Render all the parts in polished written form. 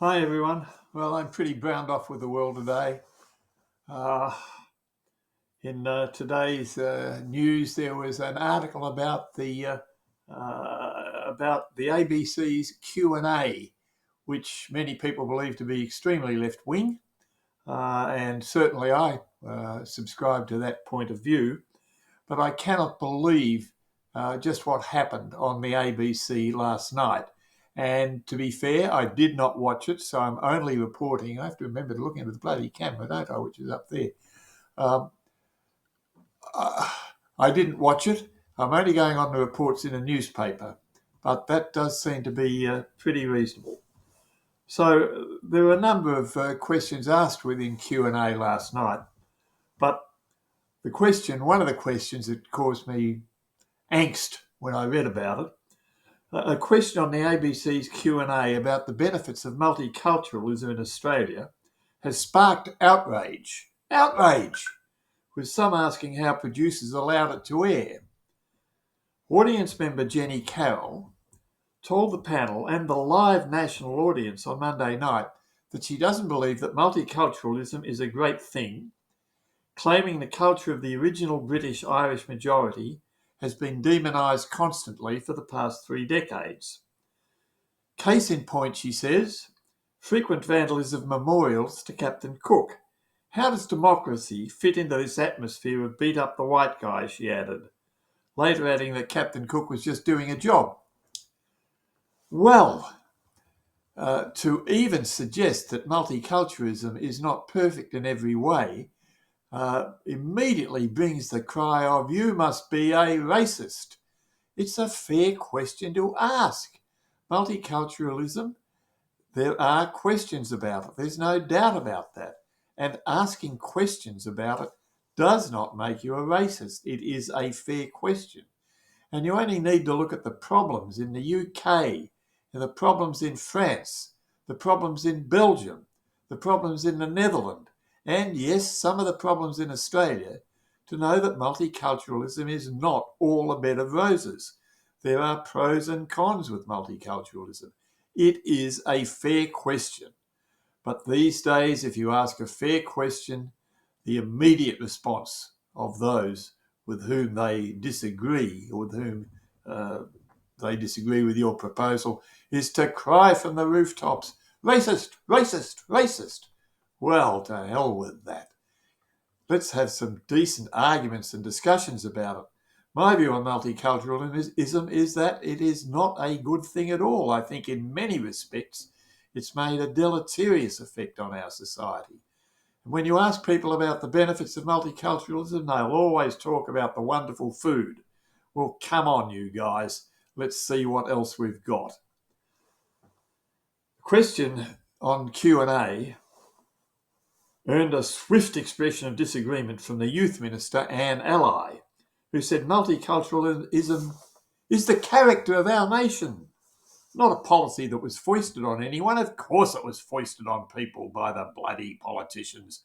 Hi everyone. Well, I'm pretty browned off with the world today. Uh, in today's news, there was an article about the ABC's Q&A, which many people believe to be extremely left wing, and certainly I subscribe to that point of view. But I cannot believe just what happened on the ABC last night. And to be fair, I did not watch it, so I'm only reporting. I have to remember to look into the bloody camera, don't I, which is up there. Um, I didn't watch it. I'm only going on the reports in a newspaper, but that does seem to be pretty reasonable. So there were a number of questions asked within Q&A last night, but one of the questions that caused me angst when I read about it. A question on the ABC's Q&A about the benefits of multiculturalism in Australia has sparked outrage. Outrage! With some asking how producers allowed it to air. Audience member Jenny Carroll told the panel and the live national audience on Monday night that she doesn't believe that multiculturalism is a great thing, claiming the culture of the original British-Irish majority has been demonised constantly for the past 3 decades. Case in point, she says, frequent vandalism of memorials to Captain Cook. How does democracy fit into this atmosphere of beat up the white guy, she added, later adding that Captain Cook was just doing a job. Well, to even suggest that multiculturalism is not perfect in every way immediately brings the cry of, you must be a racist. It's a fair question to ask. Multiculturalism, there are questions about it. There's no doubt about that. And asking questions about it does not make you a racist. It is a fair question. And you only need to look at the problems in the UK, and the problems in France, the problems in Belgium, the problems in the Netherlands, and yes, some of the problems in Australia, to know that multiculturalism is not all a bed of roses. There are pros and cons with multiculturalism. It is a fair question. But these days, if you ask a fair question, the immediate response of those with whom they disagree, or with whom they disagree with your proposal, is to cry from the rooftops, racist, racist, racist. Well, to hell with that. Let's have some decent arguments and discussions about it. My view on multiculturalism is that it is not a good thing at all. I think in many respects it's made a deleterious effect on our society. And when you ask people about the benefits of multiculturalism, they'll always talk about the wonderful food. Well, come on, you guys. Let's see what else we've got. The question on Q&A earned a swift expression of disagreement from the youth minister, Anne Ally, who said multiculturalism is the character of our nation, not a policy that was foisted on anyone. Of course it was foisted on people by the bloody politicians.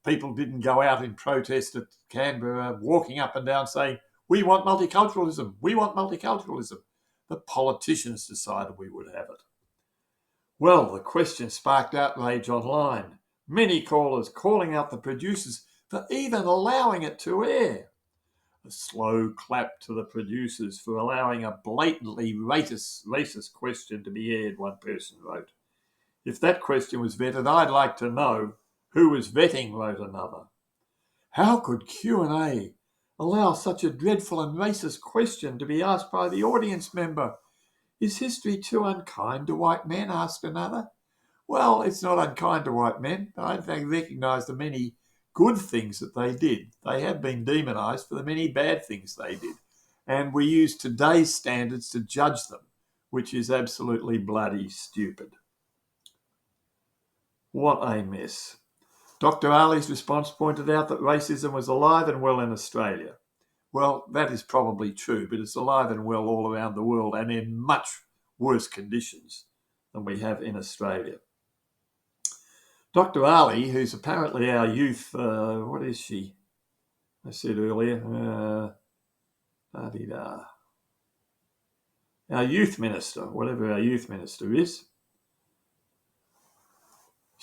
People didn't go out in protest at Canberra, walking up and down saying, we want multiculturalism, we want multiculturalism. The politicians decided we would have it. Well, the question sparked outrage online. Many callers calling out the producers for even allowing it to air. A slow clap to the producers for allowing a blatantly racist question to be aired, one person wrote. If that question was vetted, I'd like to know who was vetting, wrote another. How could Q&A allow such a dreadful and racist question to be asked by the audience member? Is history too unkind to white men, asked another. Well, it's not unkind to white men, but I don't recognise the many good things that they did. They have been demonised for the many bad things they did. And we use today's standards to judge them, which is absolutely bloody stupid. What a mess. Dr. Ali's response pointed out that racism was alive and well in Australia. Well, that is probably true, but it's alive and well all around the world and in much worse conditions than we have in Australia. Dr. Ali, who's apparently our youth, what is she? I said earlier, our youth minister, whatever our youth minister is.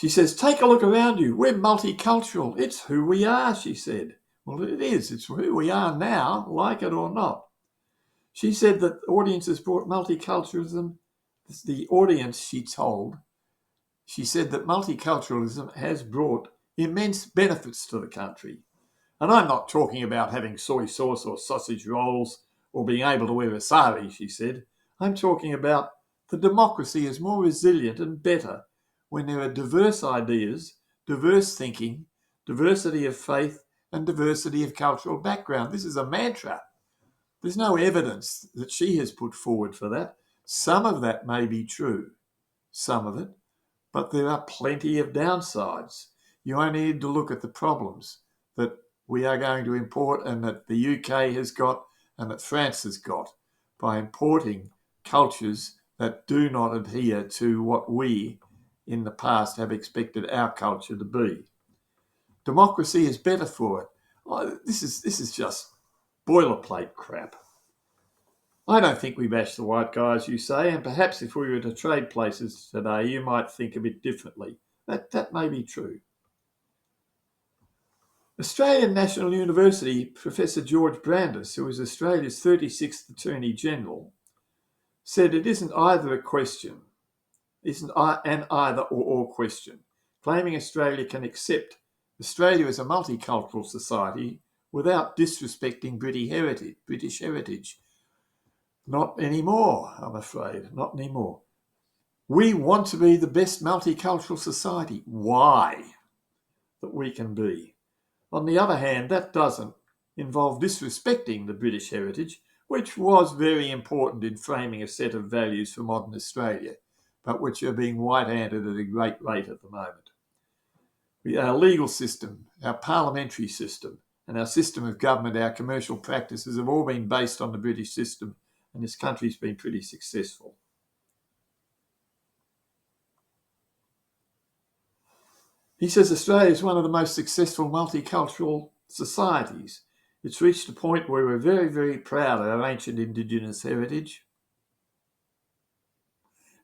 She says, take a look around you. We're multicultural. It's who we are, she said. Well, it is. It's who we are now, like it or not. She said that audiences brought multiculturalism. The audience, she said that multiculturalism has brought immense benefits to the country. And I'm not talking about having soy sauce or sausage rolls or being able to wear a sari, she said. I'm talking about the democracy is more resilient and better when there are diverse ideas, diverse thinking, diversity of faith, and diversity of cultural background. This is a mantra. There's no evidence that she has put forward for that. Some of that may be true, some of it, but there are plenty of downsides. You only need to look at the problems that we are going to import and that the UK has got and that France has got by importing cultures that do not adhere to what we in the past have expected our culture to be. Democracy is better for it. Oh, this is just boilerplate crap. I don't think we bash the white guy, as you say, and perhaps if we were to trade places today, you might think a bit differently. That may be true. Australian National University Professor George Brandis, who is Australia's 36th Attorney General, said it isn't either a question, isn't an either or question, claiming Australia can accept Australia as a multicultural society without disrespecting British heritage. Not anymore, I'm afraid, not anymore. We want to be the best multicultural society. Why? That we can be. On the other hand, that doesn't involve disrespecting the British heritage, which was very important in framing a set of values for modern Australia, but which are being white-handed at a great rate at the moment. Our legal system, our parliamentary system, and our system of government, our commercial practices have all been based on the British system, and this country's been pretty successful. He says Australia is one of the most successful multicultural societies. It's reached a point where we're very, very proud of our ancient Indigenous heritage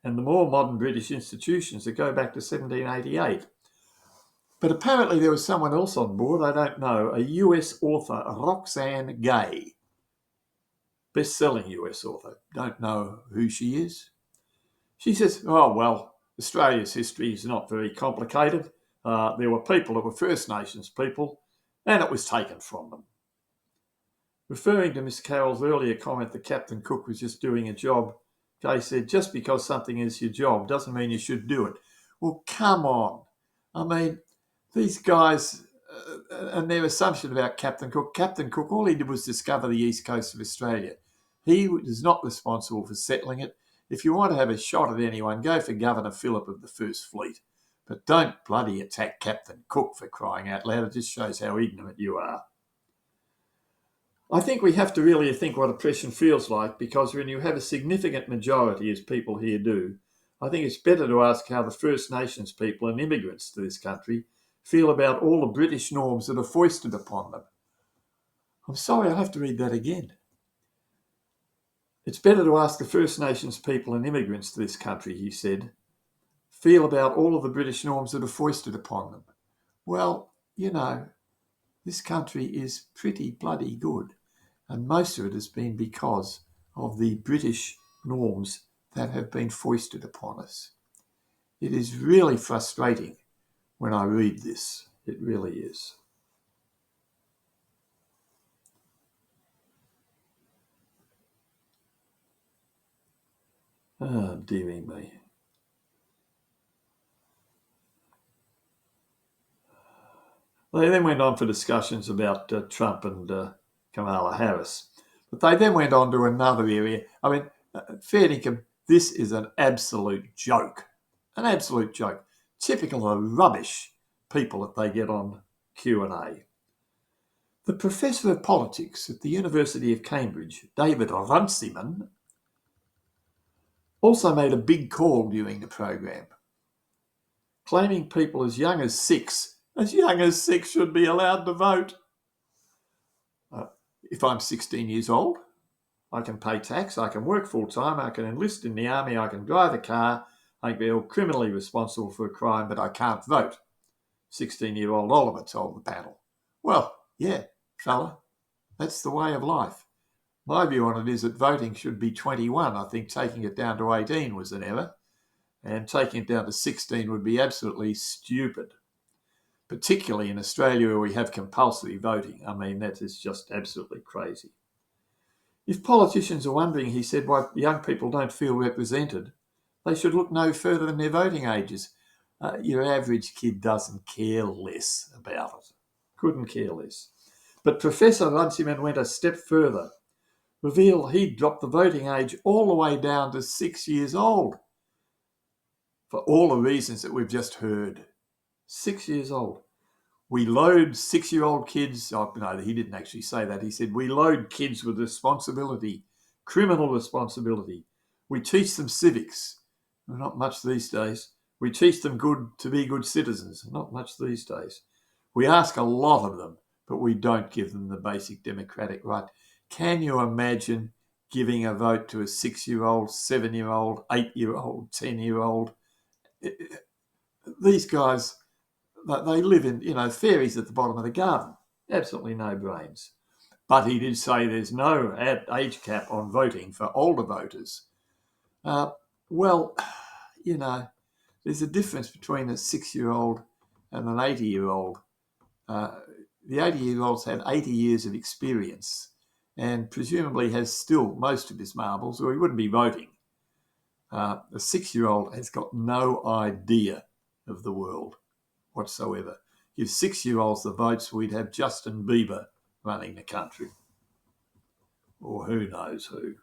and the more modern British institutions that go back to 1788. But apparently there was someone else on board, I don't know, a US author, Roxane Gay, best-selling US author. Don't know who she is. She says, oh, well, Australia's history is not very complicated. There were people that were First Nations people, and it was taken from them. Referring to Miss Carroll's earlier comment that Captain Cook was just doing a job, Kay said, just because something is your job doesn't mean you should do it. Well, come on. I mean, these guys and their assumption about Captain Cook, all he did was discover the east coast of Australia. He is not responsible for settling it. If you want to have a shot at anyone, go for Governor Phillip of the First Fleet. But don't bloody attack Captain Cook, for crying out loud. It just shows how ignorant you are. I think we have to really think what oppression feels like, because when you have a significant majority, as people here do, I think it's better to ask how the First Nations people and immigrants to this country feel about all the British norms that are foisted upon them. I'm sorry, I'll have to read that again. It's better to ask the First Nations people and immigrants to this country, he said, feel about all of the British norms that are foisted upon them. Well, you know, this country is pretty bloody good, and most of it has been because of the British norms that have been foisted upon us. It is really frustrating when I read this. It really is. Oh, dearie me. They then went on for discussions about Trump and Kamala Harris. But they then went on to another area. I mean, fair dinkum, this is an absolute joke. An absolute joke. Typical of the rubbish people that they get on Q&A. The Professor of Politics at the University of Cambridge, David Runciman, also made a big call during the program, claiming people as young as six should be allowed to vote. If I'm 16 years old, I can pay tax, I can work full-time, I can enlist in the army, I can drive a car, make me criminally responsible for a crime, but I can't vote. 16-year-old Oliver told the panel. Well, yeah, fella, that's the way of life. My view on it is that voting should be 21. I think taking it down to 18 was an error, and taking it down to 16 would be absolutely stupid, particularly in Australia where we have compulsory voting. I mean, that is just absolutely crazy. If politicians are wondering, he said, why young people don't feel represented, they should look no further than their voting ages. Your average kid doesn't care less about it. Couldn't care less. But Professor Runciman went a step further, revealed he'd dropped the voting age all the way down to 6 years old for all the reasons that we've just heard. 6 years old. We load 6-year-old kids, oh, no, he didn't actually say that. He said, we load kids with responsibility, criminal responsibility. We teach them civics. Not much these days. We teach them to be good citizens. Not much these days. We ask a lot of them, but we don't give them the basic democratic right. Can you imagine giving a vote to a 6-year-old, 7-year-old, 8-year-old, 10-year-old? These guys, they live in, fairies at the bottom of the garden. Absolutely no brains. But he did say there's no age cap on voting for older voters. There's a difference between a 6-year-old and an 80-year-old. The 80-year-old's had 80 years of experience and presumably has still most of his marbles, or he wouldn't be voting. The 6-year-old has got no idea of the world whatsoever. Give 6-year-olds the votes, we'd have Justin Bieber running the country. Or who knows who.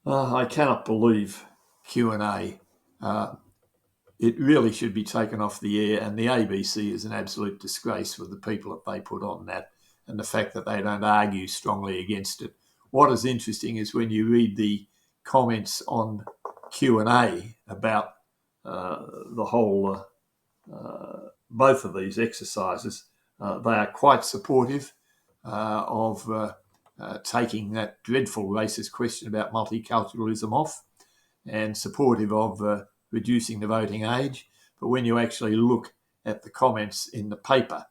I cannot believe Q&A. It really should be taken off the air, and the ABC is an absolute disgrace with the people that they put on that and the fact that they don't argue strongly against it. What is interesting is when you read the comments on Q&A about the whole, both of these exercises, they are quite supportive of taking that dreadful racist question about multiculturalism off and supportive of reducing the voting age. But when you actually look at the comments in the paper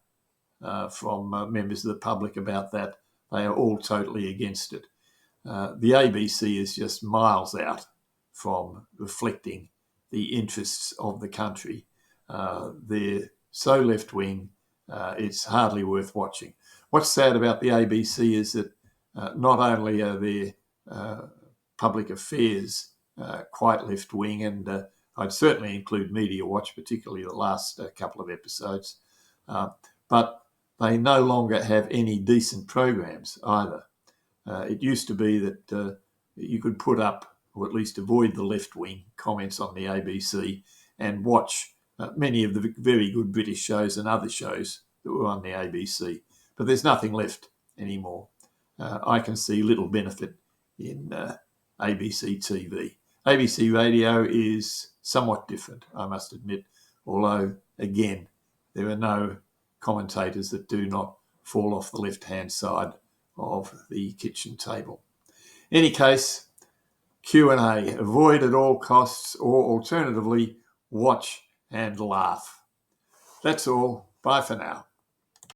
from members of the public about that, they are all totally against it. The ABC is just miles out from reflecting the interests of the country. They're so left-wing, it's hardly worth watching. What's sad about the ABC is that not only are their public affairs quite left-wing, and I'd certainly include Media Watch, particularly the last couple of episodes, but they no longer have any decent programs either. It used to be that you could put up, or at least avoid the left-wing comments on the ABC and watch many of the very good British shows and other shows that were on the ABC. But there's nothing left anymore. I can see little benefit in ABC TV. ABC Radio is somewhat different, I must admit, although, again, there are no commentators that do not fall off the left-hand side of the kitchen table. In any case, Q&A, avoid at all costs, or alternatively, watch and laugh. That's all. Bye for now.